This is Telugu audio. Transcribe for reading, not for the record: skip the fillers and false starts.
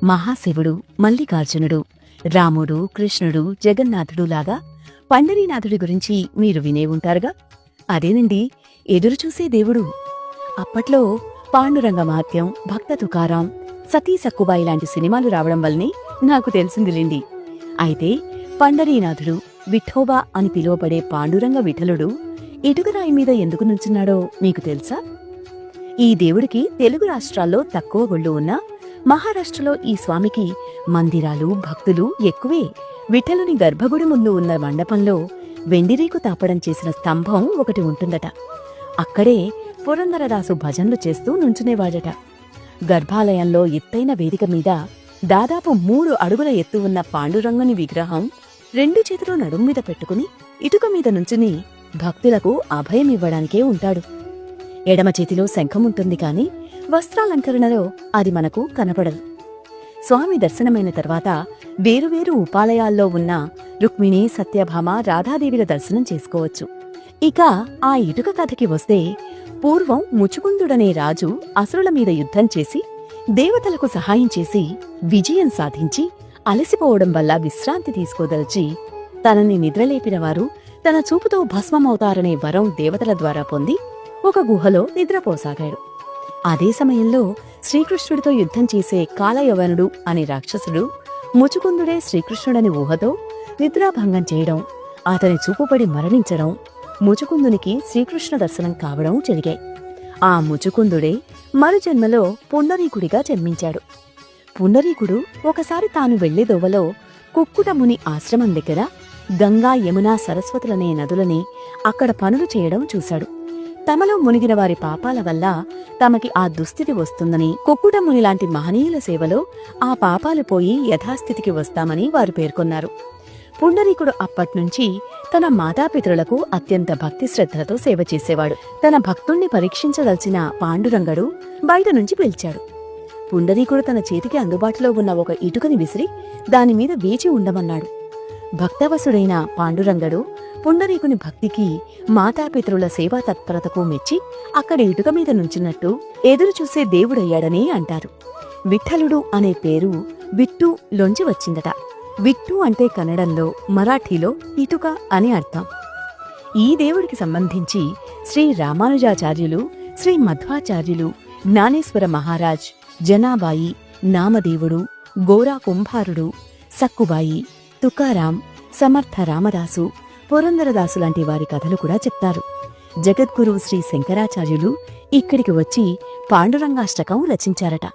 మహాశివుడు, మల్లికార్జునుడు, రాముడు, కృష్ణుడు, జగన్నాథుడు లాగా పండరీనాథుడి గురించి మీరు వినే ఉంటారుగా. అదేనండి ఎదురుచూసే దేవుడు. అప్పట్లో పాండురంగ మహత్యం, భక్త తుకారాం, సతీ సక్కుబాయి లాంటి సినిమాలు రావడం వల్లనే నాకు తెలిసిందిలేండి. అయితే పండరీనాథుడు, విఠోబా అని పిలువబడే పాండురంగ విఠలుడు ఇటుకరాయి మీద ఎందుకు నుంచున్నాడో మీకు తెలుసా? ఈ దేవుడికి తెలుగు రాష్ట్రాల్లో తక్కువ గుళ్ళు ఉన్నా మహారాష్ట్రలో ఈ స్వామికి మందిరాలు, భక్తులు ఎక్కువే. విఠలుని గర్భగుడి ముందు ఉన్న మండపంలో వెండిరీకు తాపడం చేసిన స్తంభం ఒకటి ఉంటుందట. అక్కడే పురందరదాసు భజనలు చేస్తూ నుంచునేవాడట. గర్భాలయంలో ఎత్తైన వేదిక మీద దాదాపు 3 అడుగుల ఎత్తు ఉన్న పాండురంగుని విగ్రహం 2 చేతులు నడుం మీద పెట్టుకుని ఇటుక మీద నుంచుని భక్తులకు అభయమివ్వడానికే ఉంటాడు. ఎడమ చేతిలో శంఖముంటుంది కాని వస్త్రాలంకరణలో అది మనకు కనపడదు. స్వామి దర్శనమైన తర్వాత వేరువేరు ఉపాలయాల్లో ఉన్న రుక్మిణి, సత్యభామ, రాధాదేవిల దర్శనం చేసుకోవచ్చు. ఇక ఆ ఇటుక కథకి వస్తే, పూర్వం ముచుకుందుడనే రాజు అసురుల మీద యుద్ధం చేసి దేవతలకు సహాయం చేసి విజయం సాధించి అలసిపోవడం వల్ల విశ్రాంతి తీసుకోదలిచి తనని నిద్రలేపినవారు తన చూపుతో భస్మమవుతారనే వరం దేవతల ద్వారా పొంది ఒక గుహలో నిద్రపోసాగాడు. అదే సమయంలో శ్రీకృష్ణుడితో యుద్ధం చేసే కాలయవనుడు అనే రాక్షసుడు ముచుకుందుడే శ్రీకృష్ణుడని ఊహతో నిద్రాభంగం చేయడం, అతని చూపుపడి మరణించడం, ముచుకుందునికి శ్రీకృష్ణ దర్శనం కావడం జరిగాయి. ఆ ముచుకుందుడే మరుజన్మలో పుండరీకుడిగా జన్మించాడు. పుండరీకుడు ఒకసారి తాను వెళ్లే దోవలో కుక్కుటముని ఆశ్రమం దగ్గర గంగా, యమున, సరస్వతులనే నదులని అక్కడ పనులు చేయడం చూశాడు. తమలో మునిగిన వారి పాపాల వల్ల తమకి ఆ దుస్థితి వస్తుందని, కుక్కుటముని లాంటి మహనీయుల సేవలో ఆ పాపాలు పోయి యథాస్థితికి వస్తామని వారు పేర్కొన్నారు. పుండరీకుడు అప్పట్నుంచి తన మాతాపితరులకు అత్యంత భక్తి శ్రద్ధలతో సేవ చేసేవాడు. తన భక్తుణ్ణి పరీక్షించదలిచిన పాండురంగడు బయట నుంచి పిలిచాడు. పుండరీకుడు తన చేతికి అందుబాటులో ఉన్న ఒక ఇటుకని విసిరి దానిమీద వేచి ఉండమన్నాడు. భక్తవసుడైన పాండురంగడు పుండరీకుని భక్తికి, మాతాపితరుల సేవా తత్పరతకు మెచ్చి అక్కడి ఇటుక మీద నుంచున్నట్టు ఎదురుచూసే దేవుడయ్యాడని అంటారు. విఠలుడు అనే పేరు విట్టు లోంచి వచ్చిందట. విట్టు అంటే కన్నడంలో, మరాఠీలో ఇటుక అని అర్థం. ఈ దేవుడికి సంబంధించి శ్రీ రామానుజాచార్యులు, శ్రీ మధ్వాచార్యులు, జ్ఞానేశ్వర మహారాజ్, జనాబాయి, నామదేవుడు, గోరా కుంభారుడు, సక్కుబాయి, తుకారాం, సమర్థ రామదాసు, పురందరదాసు లాంటి వారి కథలు కూడా చెప్తారు. జగద్గురు శ్రీ శంకరాచార్యులు ఇక్కడికి వచ్చి పాండురంగాష్టకం రచించారట.